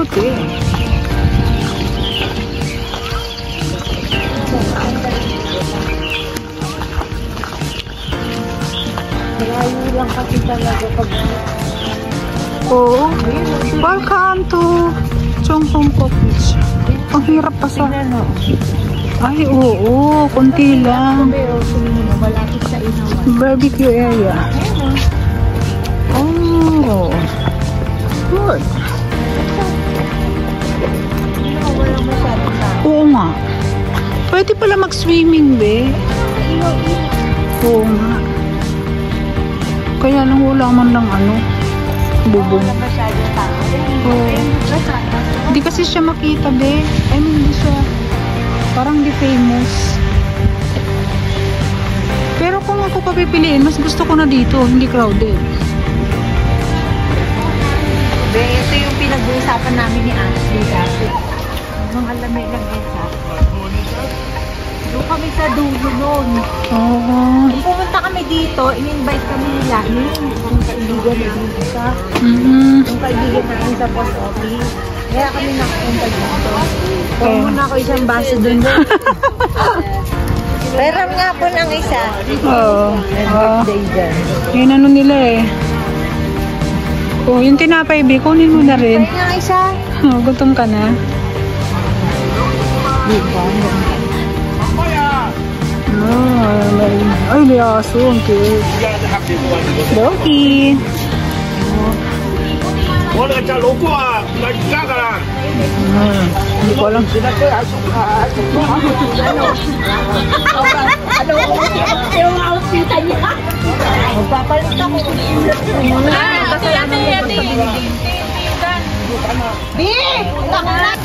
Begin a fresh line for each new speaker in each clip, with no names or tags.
puti.
Malayo lang kasi talaga pag...
Oo. Welcome to Chongpong Cottage. Ang hirap pa sa... Ay, oo. Kunti lang.
Malapit sa inawan.
Barbecue area. Oh. Good.
Walang masyadong tao.
Oo nga. Pwede pala mag-swimming, be. Oo nga. Kaya lang wala man lang ano. Bubong.
Walang masyadong tao.
Oo. Hindi kasi siya makita, be. I mean, hindi siya... Parang di famous. Pero kung ako papipiliin, mas gusto ko na dito. Hindi crowded.
Be, ito yung pinag-uusapan namin ni Ashley kasi mga lamig-lamig sa doon kami sa dulo noon.
Oo.
Nung pumunta kami dito, in-invite kami ni Lahin, yung kaibigan namin isa. Yung kaibigan namin sa post office. Kaya kami nakapunta dito. Kung muna ako isang baso dun. Pero nga po ng isa.
Oo.
Birthday dyan.
Yun ano nila eh. Oh, yung tinapay, be, kunin mo na rin.
Kaya nga isa.
Oh, gutom ka na. Ay, may aso. Ang cute. Doki.
我那个叫罗锅啊，那干干啦。
Hindi ko alam.
Yung outfit niya. Magpapalit ako. Di! Nakulat!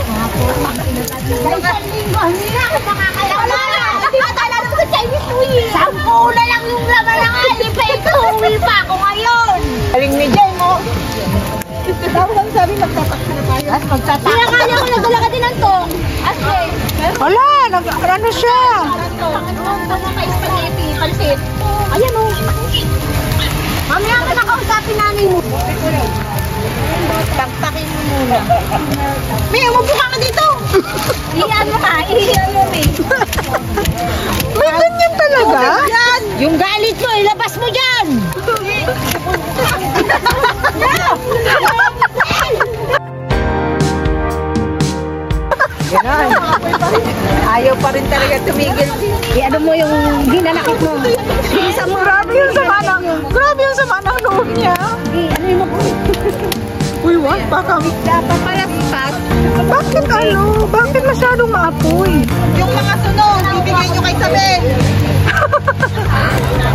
Isang linggo, hindi na ako makakalawa. Hindi ba talaga sa Chinese New Year? 10 na lang yung laman ng alip. Ito, uwi pa ako ngayon. Aling ni Jay mo. Daw lang sabi magtatakbo na tayo. As magtatakbo. Pinakala ko nagdala ka din ng tong. As
Wala, ano siya?
Pansit. Ayan o. Mamaya ka nakausapin nanay mo. Pagpakin mo muna. May umupo ka dito. Iyan mo ka. Iyan mo eh.
May ganyan talaga?
Yung galit mo, ilabas mo dyan. Ganon. Ayaw pa rin talaga tumigil. Ano mo yung ginanakit mo? Bilisan mo.
Grabe yung sama ng, grabe yung sama ng loob niya.
Ano yung
Uy, what? Baka,
dapat palaspas.
bakit ano? Bakit masyadong maapoy?
Yung mga sunog, bibigay nyo kay Sabel.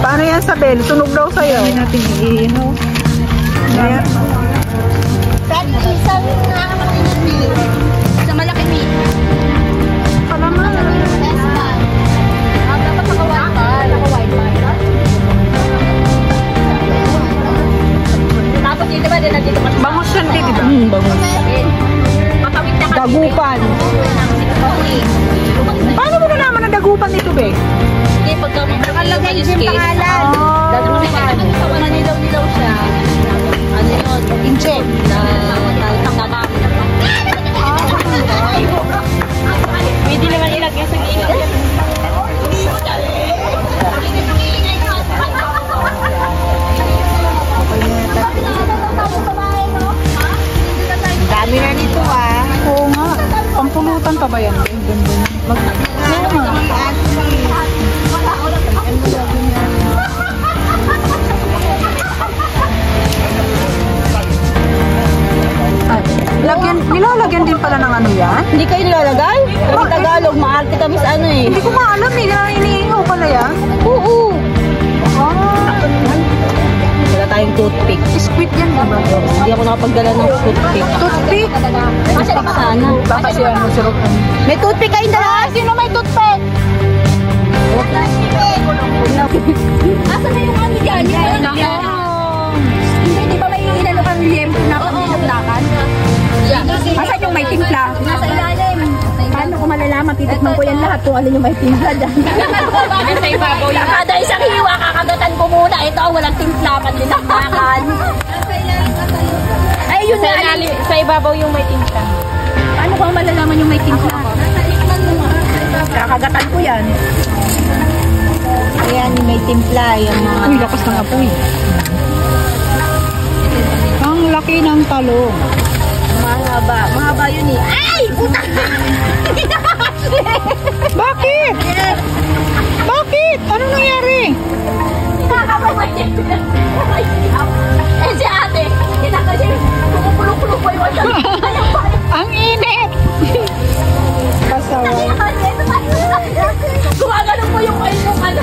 Paano yan, Sabel? Sunog daw sa'yo. Hindi natin iino. Ayan.
Dati isang nakakamakinig meal. Sa malaki meal.
Palaman.
Dapat naka-wifi. Tapos dito ba din nandito pa?
Bangus yan, di ba? Bangus.
Patawid na kami.
Dagupan. Paano mo nalaman na dagupan nito, be?
Hindi, pagka nakalagay yung pangalan. Dagupan. Manilaw-nilaw siya. Ano yun? Inject. Pwede naman ilagay sa gilid. Dami na nito ah.
Oo nga. Pampulutan pa ba yan? Nilalagyan din pala ng ano yan?
Hindi kayo nilalagay? Kami Tagalog, maarte kami sa ano eh.
Hindi ko maalam eh. Iniihaw pala yan?
Oo.
Ah.
Wala tayong toothpick.
Squid yan, diba?
Hindi ako nakapagdala ng toothpick.
Toothpick?
Masarap sana.
Baka siya ano, sirok.
May toothpick kayong dala? Sino may toothpick? Asa na yung ano dyan? Hindi ba may inano kang liyempo na pag-ilaglakan? Asan yung may timpla? Nasa ilalim. Paano ko malalaman? Titikman ko yan lahat kung alin yung may timpla dyan. Nasa ibabaw yan. Kada isang hiwa, kakagatan ko muna. Ito, walang timpla, panlilaglakan. Ay, yun na.
Sa ibabaw yung may tinta.
Paano ko malalaman yung may timpla? Kakagatan ko yan. Ayan, may timpla. Yung mga...
Uy, lakas ng apoy. Ang laki ng talong.
Mahaba. Mahaba yun eh. Ay! Puta!
Bakit? Bakit? Ano nangyari?
Eh si ate, kinakasya, pumupulo-pulo po yung
Ang init! Kasaway.
gumagano po yung kayo yung ano.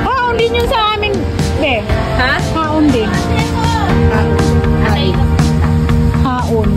Haon din yun sa amin.
Ha?
Haon din. Haon.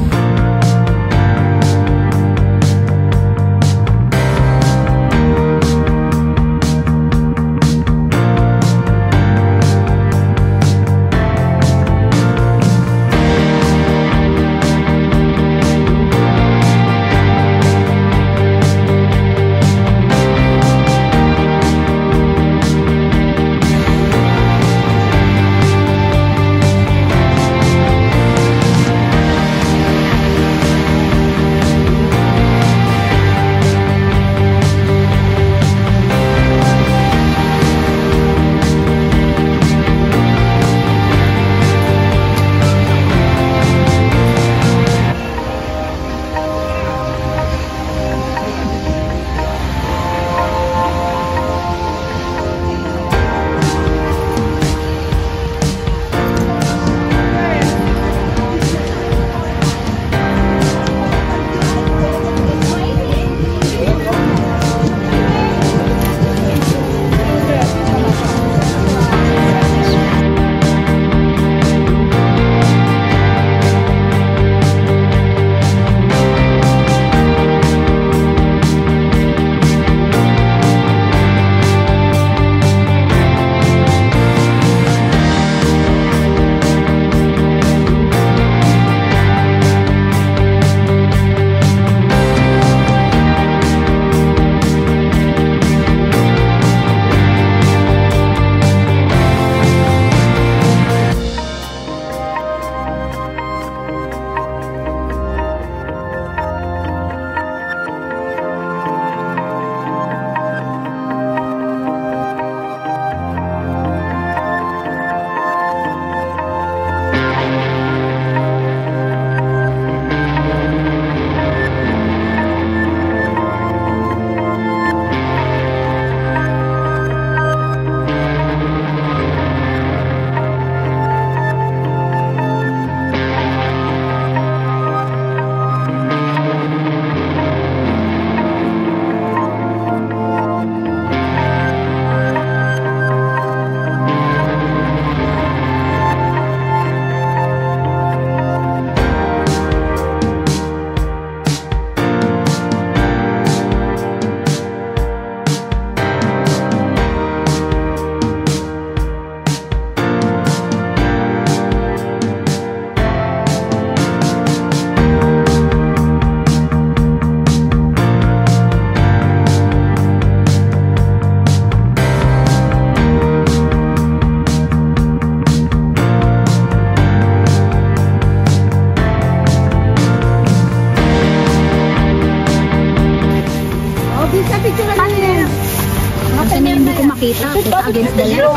makita. Against the law.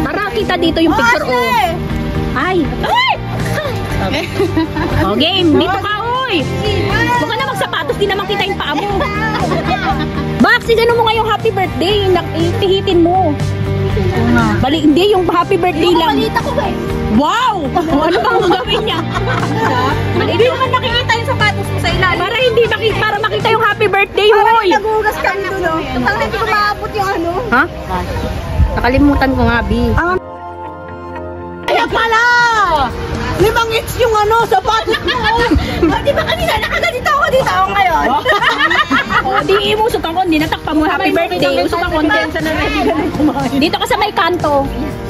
Para kita dito yung picture, oh. Ay! Ay! Oh, game. Dito ka, oy! Huwag ka na magsapatos, di naman kita yung paa mo. Bax, ano mo ngayong happy birthday? Tihitin mo. Bali, hindi, yung happy birthday lang. Balita ko ba? Wow! Ano bang gagawin niya? Hindi naman nakikita yung sapatos mo sa ilalim. Para makita yung happy birthday, hoy!
Nagugas ka nito, no? Tapos hindi ko maabot yung ano.
Ha? Nakalimutan ko nga, Bi.
Kaya pala! 5 inch yung ano, sapatos mo. Di ba kanina nakaganito ako dito ako ngayon?
O, di imusok ako, hindi natakpa mo happy birthday. Usok ako, dito ka sa may kanto.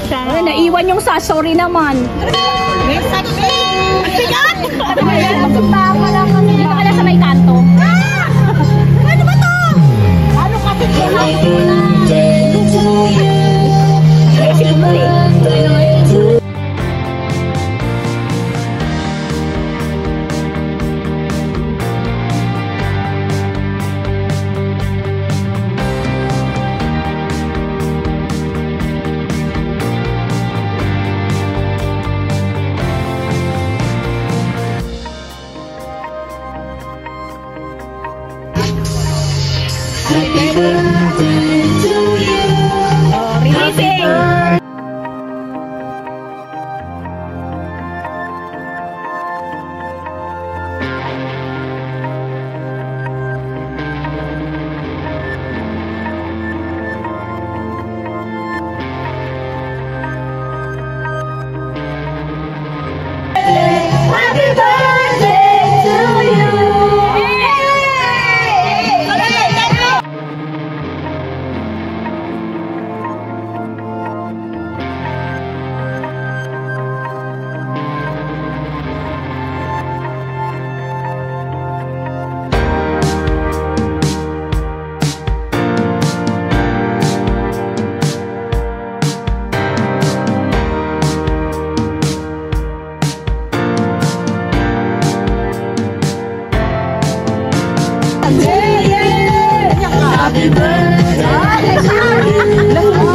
Ay, naiwan yung sa, sorry naman.
May saksi! Sigat!
Ano ba yan? Dito ka na sa may kanto.
Ano ba to? Ano kasi
Happy birthday to you.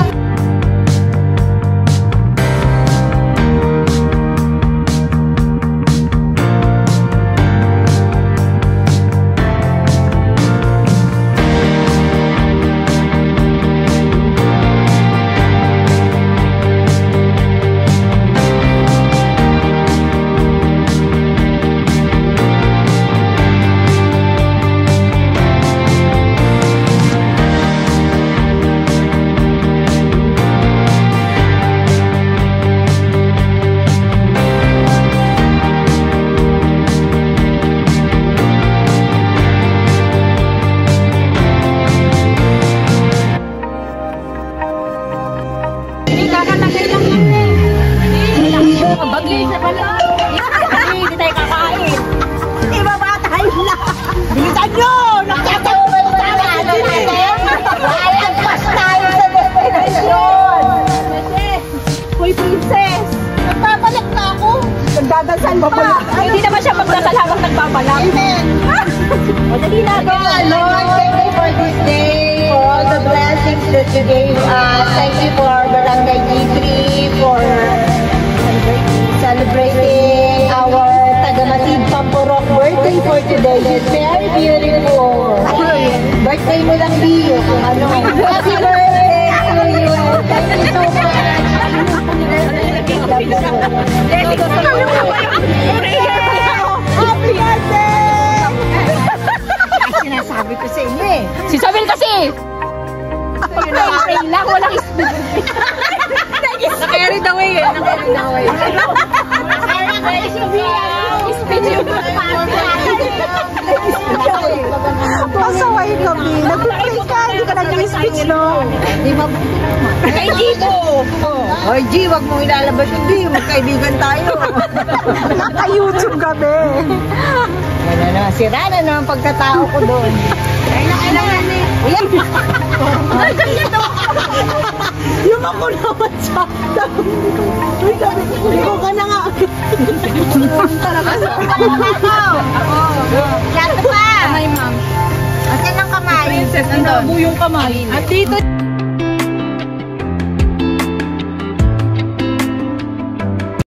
Bagay sa pala. Hindi tayo kakain.
Hindi ba ba tayo na? Bilisan nyo!
Nakatawin mo na natin. Lalagpas tayo sa destinasyon.
Hoy, princess!
Nagpapalag na ako.
Nagdadasal pa!
Hindi naman siya magdasal habang nagpapalag.
Amen!
O, dali na.
Lord, thank you for this day, for all the blessings that you gave us. Thank you for Barangay G3, for celebrating our Tagamatid Pampurok birthday for today. It's very beautiful. Birthday mo lang, Dio, kung ano. Happy birthday to you. Thank you so much. Happy birthday! Sinasabi ko sa inyo eh.
Si Sabel kasi. Pray lang, walang
Carried away eh. Carried away. Pasaway kami. Nag-pray ka, hindi ka nag-speech, no? Di mabuti naman. Kay Gito! Oy, G, wag mong ilalabas yung G. Magkaibigan tayo. Naka-YouTube kami. Wala na, sira na naman pagkatao ko doon. Kailangan eh. Yung ako naman sa uy, sabi ko, ikaw ka na nga. Talaga sa
Lahat pa.
Kamay, ma'am.
Asan ang kamay?
Princess, ang yung kamay.
At dito.